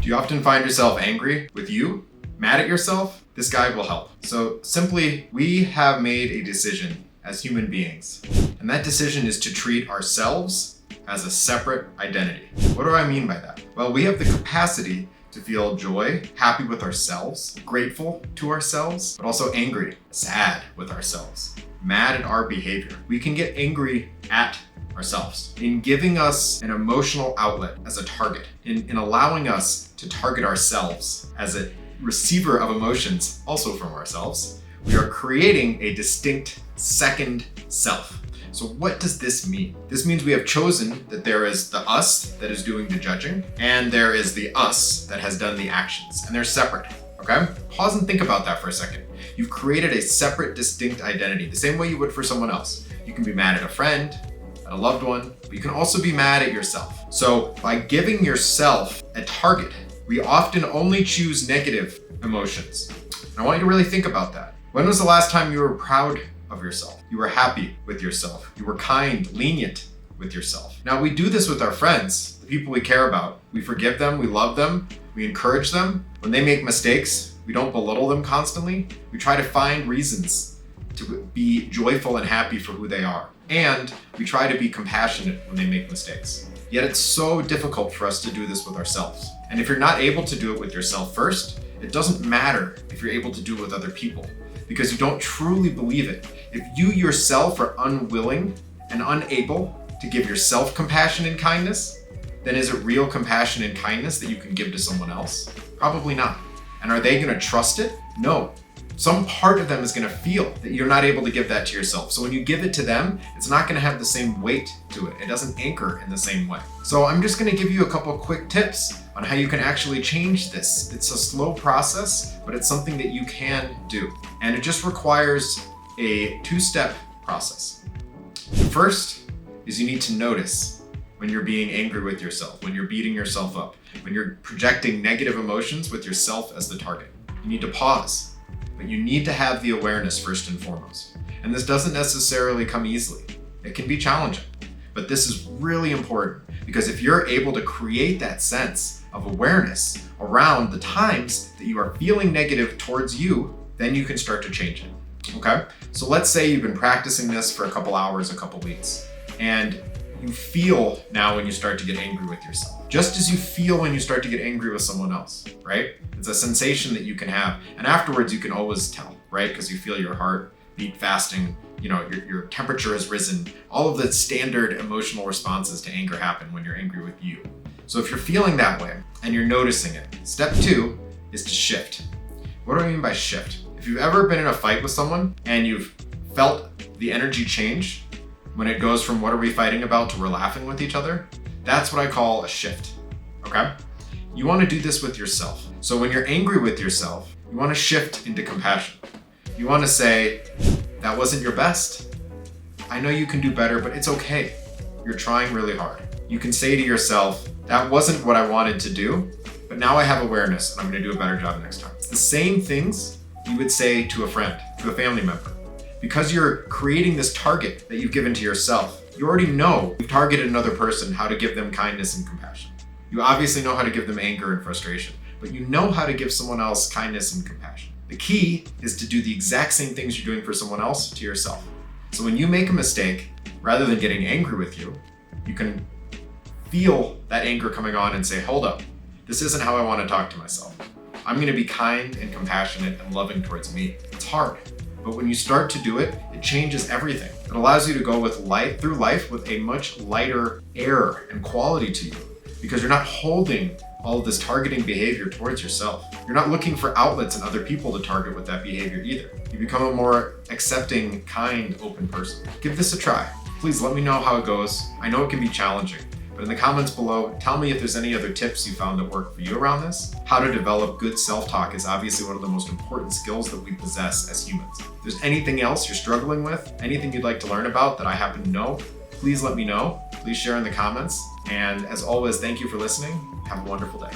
Do you often find yourself angry with you? Mad at yourself? This guide will help. So simply, we have made a decision as human beings, and that decision is to treat ourselves as a separate identity. What do I mean by that? Well, we have the capacity to feel joy, happy with ourselves, grateful to ourselves, but also angry, sad with ourselves, mad at our behavior. We can get angry at ourselves in giving us an emotional outlet as a target, in allowing us to target ourselves as a receiver of emotions also from ourselves. We are creating a distinct second self. So what does this mean? This means we have chosen that there is the us that is doing the judging, and there is the us that has done the actions, and they're separate, okay? Pause and think about that for a second. You've created a separate, distinct identity, the same way you would for someone else. You can be mad at a friend, at a loved one, but you can also be mad at yourself. So by giving yourself a target, we often only choose negative emotions. And I want you to really think about that. When was the last time you were proud of yourself? You were happy with yourself. You were kind, lenient with yourself. Now we do this with our friends, the people we care about. We forgive them, we love them, we encourage them. When they make mistakes, we don't belittle them constantly. We try to find reasons to be joyful and happy for who they are. And we try to be compassionate when they make mistakes. Yet it's so difficult for us to do this with ourselves. And if you're not able to do it with yourself first, it doesn't matter if you're able to do it with other people, because you don't truly believe it. If you yourself are unwilling and unable to give yourself compassion and kindness, then is it real compassion and kindness that you can give to someone else? Probably not. And are they gonna trust it? No. Some part of them is gonna feel that you're not able to give that to yourself. So when you give it to them, it's not gonna have the same weight to it. It doesn't anchor in the same way. So I'm just gonna give you a couple of quick tips on how you can actually change this. It's a slow process, but it's something that you can do. And it just requires a two-step process. First is you need to notice when you're being angry with yourself, when you're beating yourself up, when you're projecting negative emotions with yourself as the target. You need to pause. But you need to have the awareness first and foremost. And this doesn't necessarily come easily. It can be challenging, but this is really important, because if you're able to create that sense of awareness around the times that you are feeling negative towards you, then you can start to change it, okay? So let's say you've been practicing this for a couple hours, a couple weeks, and you feel now when you start to get angry with yourself, just as you feel when you start to get angry with someone else, right? It's a sensation that you can have. And afterwards you can always tell, right? Because you feel your heart beat fasting, your temperature has risen. All of the standard emotional responses to anger happen when you're angry with you. So if you're feeling that way and you're noticing it, step 2 is to shift. What do I mean by shift? If you've ever been in a fight with someone and you've felt the energy change, when it goes from what are we fighting about to we're laughing with each other, that's what I call a shift, okay? You wanna do this with yourself. So when you're angry with yourself, you wanna shift into compassion. You wanna say, that wasn't your best. I know you can do better, but it's okay. You're trying really hard. You can say to yourself, that wasn't what I wanted to do, but now I have awareness and I'm gonna do a better job next time. It's the same things you would say to a friend, to a family member. Because you're creating this target that you've given to yourself, you already know you've targeted another person how to give them kindness and compassion. You obviously know how to give them anger and frustration, but you know how to give someone else kindness and compassion. The key is to do the exact same things you're doing for someone else to yourself. So when you make a mistake, rather than getting angry with you, you can feel that anger coming on and say, hold up, this isn't how I want to talk to myself. I'm gonna be kind and compassionate and loving towards me. It's hard. But when you start to do it, it changes everything. It allows you to go through life with a much lighter air and quality to you, because you're not holding all of this targeting behavior towards yourself. You're not looking for outlets in other people to target with that behavior either. You become a more accepting, kind, open person. Give this a try. Please let me know how it goes. I know it can be challenging, but in the comments below, tell me if there's any other tips you found that work for you around this. How to develop good self-talk is obviously one of the most important skills that we possess as humans. If there's anything else you're struggling with, anything you'd like to learn about that I happen to know, please let me know. Please share in the comments. And as always, thank you for listening. Have a wonderful day.